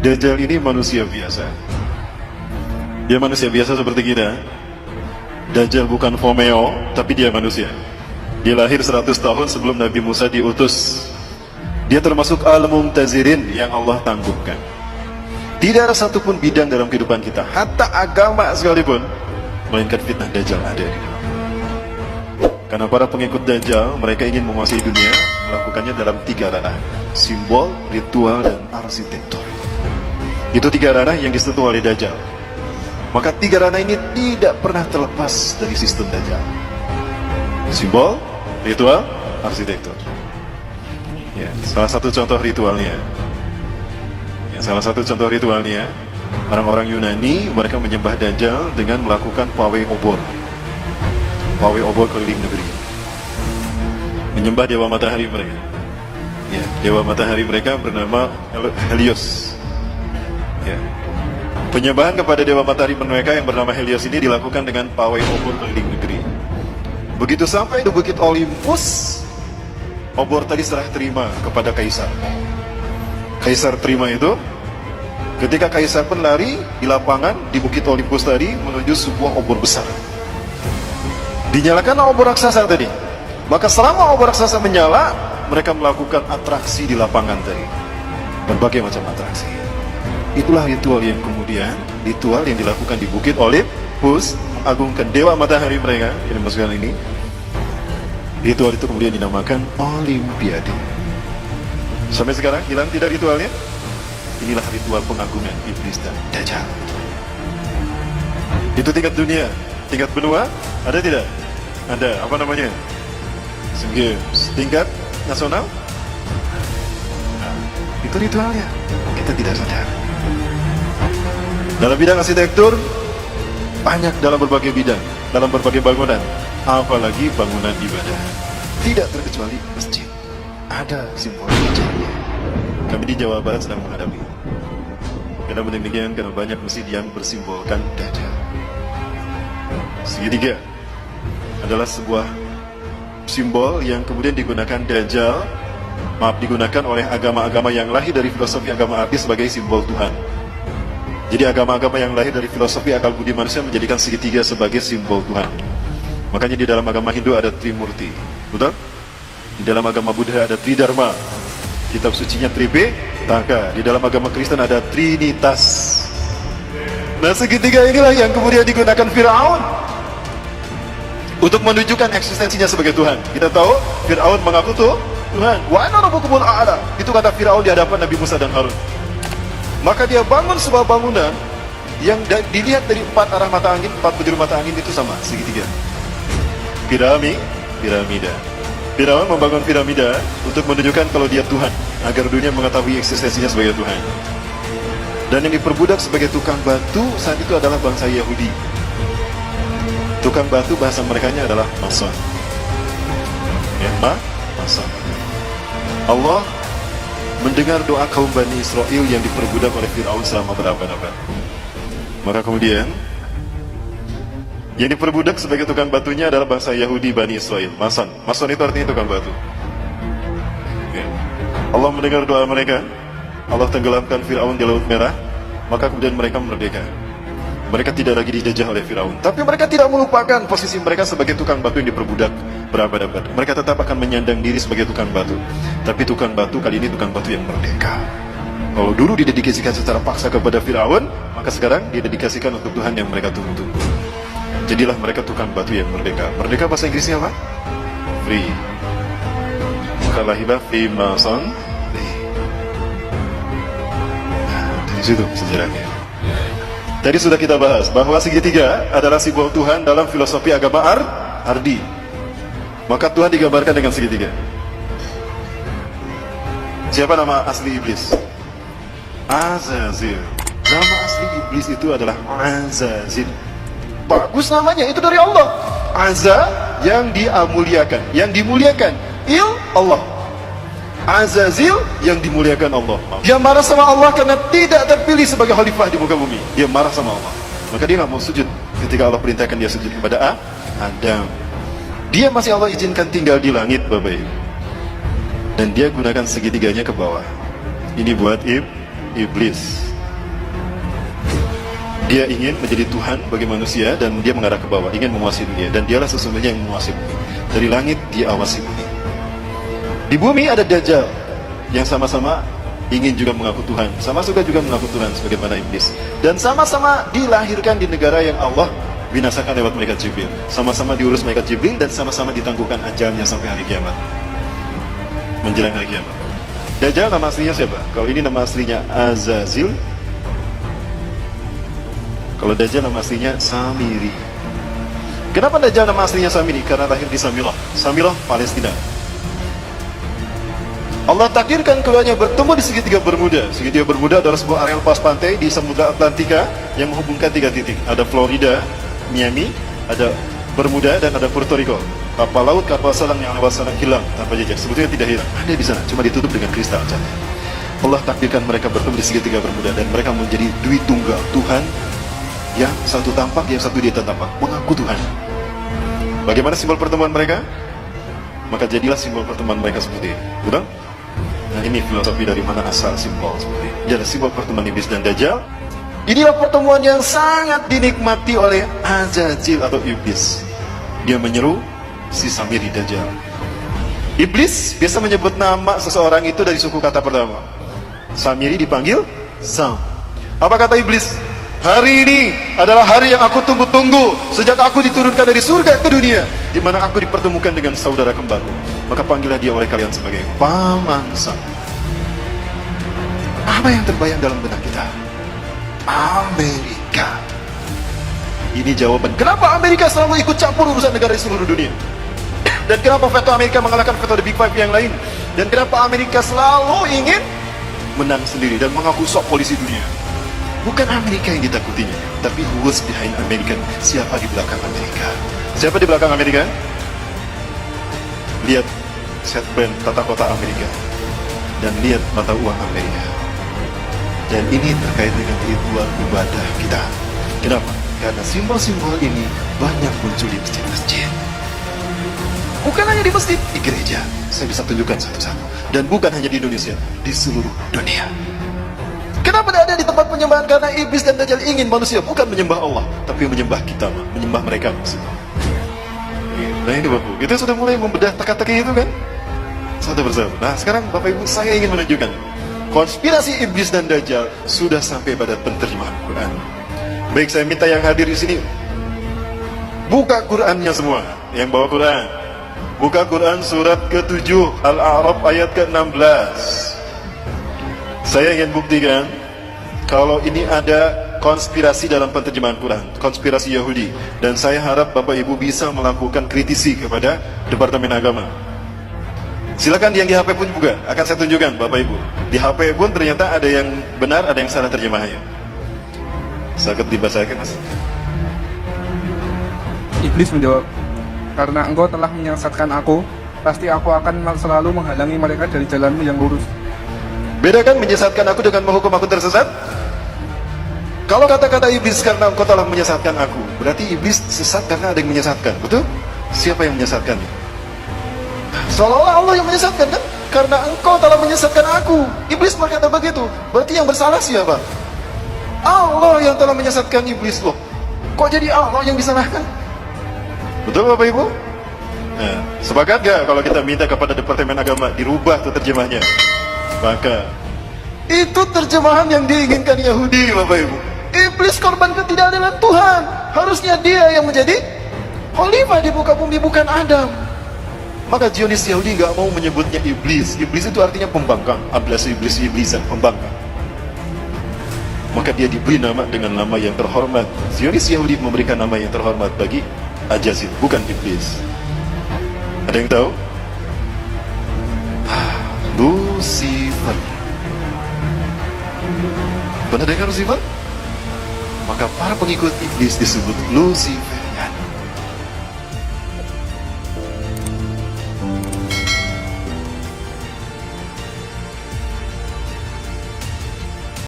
Dajjal ini manusia biasa. Dia manusia biasa seperti kita. Dajjal bukan Fomeo, tapi dia manusia. Dia lahir 100 tahun sebelum Nabi Musa diutus. Dia termasuk al-mumtazirin yang Allah tangguhkan. Tidak ada satupun bidang dalam kehidupan kita, hatta agama sekalipun, melainkan fitnah Dajjal ada di dalam. Karena para pengikut Dajjal, mereka ingin menguasai dunia, melakukannya dalam 3 ranah: simbol, ritual, dan arsitektur. Itu 3 ranah yang disentuh oleh Dajjal. Maka 3 ranah ini tidak pernah terlepas dari sistem Dajjal: simbol, ritual, arsitektur. Ya, salah satu contoh ritualnya, orang-orang Yunani, mereka menyembah Dajjal dengan melakukan pawai obor keliling negeri, menyembah dewa matahari mereka. Ya, dewa matahari mereka bernama Helios. Ya. Penyembahan kepada dewa matahari mereka yang bernama Helios ini dilakukan dengan pawai obor keliling negeri. Begitu sampai di Bukit Olympus, obor tadi serah terima kepada kaisar. Kaisar terima itu. Ketika kaisar pun lari di lapangan di Bukit Olympus tadi menuju sebuah obor besar. Dinyalakan obor raksasa tadi. Maka selama obor raksasa menyala, mereka melakukan atraksi di lapangan tadi. Berbagai macam atraksi. Itulah ritual yang dilakukan di Bukit Olympus, mengagungkan dewa matahari mereka yang dimasukkan ini. Ritual itu kemudian dinamakan Olimpiade. Sampai sekarang hilang tidak ritualnya? Inilah ritual pengagungan iblis dan Dajjal. Itu tingkat dunia. Tingkat benua ada tidak? Ada. Apa namanya? Games. Tingkat nasional? Nah, itu ritualnya. Kita tidak sadar. Dalam bidang arsitektur, banyak dalam berbagai bidang, dalam berbagai bangunan, apalagi bangunan ibadah. Tidak terkecuali masjid. Ada simbol Dajjalnya. Kami di Jawa Barat sedang menghadapi. Karena demikian, karena banyak masjid yang bersimbolkan Dajjal. Segitiga adalah sebuah simbol yang kemudian digunakan digunakan oleh agama-agama yang lahir dari filosofi agama Arab sebagai simbol Tuhan. Jadi agama-agama yang lahir dari filosofi akal budi manusia menjadikan segitiga sebagai simbol Tuhan. Makanya di dalam agama Hindu ada Trimurti, betul? Di dalam agama Buddha ada Tridharma, kitab sucinya Tripitaka. Di dalam agama Kristen ada Trinitas. Nah, segitiga inilah yang kemudian digunakan Firaun untuk menunjukkan eksistensinya sebagai Tuhan. Kita tahu Firaun mengaku Tuhan. Wa ana rabbukumul a'la. Itu kata Firaun di hadapan Nabi Musa dan Harun. Maka dia bangun sebuah bangunan yang dilihat dari 4 arah mata angin, 4 penjuru mata angin itu sama, segitiga. Piramida. Firaun membangun piramida untuk menunjukkan kalau dia Tuhan, agar dunia mengetahui eksistensinya sebagai Tuhan. Dan yang diperbudak sebagai tukang batu saat itu adalah bangsa Yahudi. Tukang batu bahasa merekanya adalah mason. Ya, mason. Allah mendengar doa kaum Bani Israel yang diperbudak oleh Firaun selama berabad-abad. Maka kemudian yang diperbudak sebagai tukang batunya adalah bangsa Yahudi Bani Israel, mason. Mason itu artinya tukang batu. Ya. Allah mendengar doa mereka. Allah tenggelamkan Firaun di Laut Merah. Maka kemudian mereka merdeka. Mereka tidak lagi dijajah oleh Firaun. Tapi mereka tidak melupakan posisi mereka sebagai tukang batu yang diperbudak berabad-abad. Mereka tetap akan menyandang diri sebagai tukang batu. Tapi tukang batu kali ini tukang batu yang merdeka. Kalau dulu didedikasikan secara paksa kepada Firaun, maka sekarang didedikasikan untuk Tuhan yang mereka tunggu-tunggu. Jadilah mereka tukang batu yang merdeka. Merdeka bahasa Inggrisnya apa? Free. Maka lahirlah Freemason. Nah, dari situ sejarahnya. Tadi sudah kita bahas bahwa segitiga adalah simbol Tuhan dalam filosofi agama Ardi. Maka Tuhan digambarkan dengan segitiga. Siapa nama asli iblis? Azazil. Nama asli iblis itu adalah Azazil. Bagus namanya, itu dari Allah. Azza yang dimuliakan, Allah. Azazil yang dimuliakan Allah. Dia marah sama Allah karena tidak terpilih sebagai khalifah di muka bumi. Dia marah sama Allah. Maka dia nggak mau sujud ketika Allah perintahkan dia sujud kepada Adam. Dia masih Allah izinkan tinggal di langit, Bapak Ibu. Dan dia gunakan segitiganya ke bawah. Ini buat iblis. Dia ingin menjadi Tuhan bagi manusia dan dia mengarah ke bawah, ingin menguasai dunia. Dan dialah sesungguhnya yang menguasai bumi. Dari langit dia awasi bumi. Di bumi ada Dajjal yang sama-sama ingin juga mengaku Tuhan, sama suka juga mengaku Tuhan sebagaimana iblis. Dan sama-sama dilahirkan di negara yang Allah binasakan lewat malaikat Jibril. Sama-sama diurus malaikat Jibril dan sama-sama ditangguhkan ajalnya sampai hari kiamat. Menjelang hari kiamat. Dajjal nama aslinya siapa? Kalau ini nama aslinya Azazil. Kalau Dajjal nama aslinya Samiri. Kenapa Dajjal nama aslinya Samiri? Karena lahir di Samirah. Samirah, Palestina. Allah takdirkan keduanya bertemu di segitiga Bermuda. Segitiga Bermuda adalah sebuah area lepas pantai di Samudra Atlantika yang menghubungkan 3 titik. Ada Florida, Miami, ada Bermuda, dan ada Puerto Rico. Kapal laut, kapal selam yang lewat sana hilang tanpa jejak. Sebetulnya tidak hilang, ada di sana, cuma ditutup dengan kristal. Allah takdirkan mereka bertemu di segitiga Bermuda dan mereka menjadi dui tunggal Tuhan, yang satu tampak, yang satu dia tampak, mengaku Tuhan. Bagaimana simbol pertemuan mereka? Maka jadilah simbol pertemuan mereka seperti ini. Betul? Nah, ini filosofi dari mana asal simbol seperti ini. Jadi simbol pertemuan iblis dan Dajjal. Inilah pertemuan yang sangat dinikmati oleh Azazil atau iblis. Dia menyeru si Samiri Dajjal. Iblis biasa menyebut nama seseorang itu dari suku kata pertama. Samiri dipanggil Sam. Apa kata iblis? Hari ini adalah hari yang aku tunggu-tunggu sejak aku diturunkan dari surga ke dunia, di mana aku dipertemukan dengan saudara kembarku. Maka panggillah dia oleh kalian sebagai Paman Sam. Apa yang terbayang dalam benak kita? Amerika. Ini jawaban kenapa Amerika selalu ikut campur urusan negara di seluruh dunia. Dan kenapa veto Amerika mengalahkan veto The Big Five yang lain. Dan kenapa Amerika selalu ingin menang sendiri dan mengaku sok polisi dunia. Bukan Amerika yang ditakutinya, tapi who was behind America. Siapa di belakang Amerika? Siapa di belakang Amerika? Lihat set brand tata kota Amerika dan lihat mata uang Amerika. Dan ini terkait dengan ritual ibadah kita. Kenapa? Karena simbol-simbol ini banyak muncul di masjid-masjid. Bukan hanya di masjid, di gereja. Saya bisa tunjukkan satu-satu. Dan bukan hanya di Indonesia, di seluruh dunia. Kenapa tidak ada di tempat penyembahan? Karena iblis dan Dajjal ingin manusia bukan menyembah Allah, tapi menyembah kita, menyembah mereka maksudnya. Nah ini Bapak, kita sudah mulai membedah teka-teki itu kan? Satu persatu. Nah sekarang Bapak Ibu, saya ingin menunjukkan konspirasi iblis dan Dajjal sudah sampai pada penterjemahan Quran. Baik, saya minta yang hadir di sini buka Qurannya semua. Yang bawa Quran, buka Quran surat ke-7 Al-A'raf ayat ke-16. Saya ingin buktikan kalau ini ada konspirasi dalam penterjemahan Quran, konspirasi Yahudi. Dan saya harap Bapak Ibu bisa melakukan kritisi kepada Departemen Agama. Silakan yang di HP pun juga akan saya tunjukkan Bapak Ibu. Di HP pun ternyata ada yang benar, ada yang salah terjemahnya. Sakit dibacakan Mas. Iblis menjawab, karena engkau telah menyesatkan aku, pasti aku akan selalu menghalangi mereka dari jalanmu yang lurus. Bedakan menyesatkan aku dengan menghukum aku tersesat. Kalau kata-kata iblis karena engkau telah menyesatkan aku, berarti iblis sesat karena ada yang menyesatkan, betul? Siapa yang menyesatkan? Seolah-olah Allah yang menyesatkan kan? Karena engkau telah menyesatkan aku. Iblis berkata begitu. Berarti yang bersalah siapa? Allah yang telah menyesatkan iblis loh. Kok jadi Allah yang disalahkan? Betul Bapak Ibu? Nah, sepakat gak kalau kita minta kepada Departemen Agama dirubah tuh terjemahnya? Maka itu terjemahan yang diinginkan Yahudi Bapak Ibu. Iblis korban ketidakadilan Tuhan. Harusnya dia yang menjadi khalifah di muka bumi, bukan Adam. Maka Zionis Yahudi gak mau menyebutnya iblis. Iblis itu artinya pembangkang. Ablas iblis, iblisan, pembangkang. Maka dia diberi nama dengan nama yang terhormat. Zionis Yahudi memberikan nama yang terhormat bagi Azazil, bukan iblis. Ada yang tahu? Lucifer. Pernah dengar Lucifer? Maka para pengikut iblis disebut Lucifer.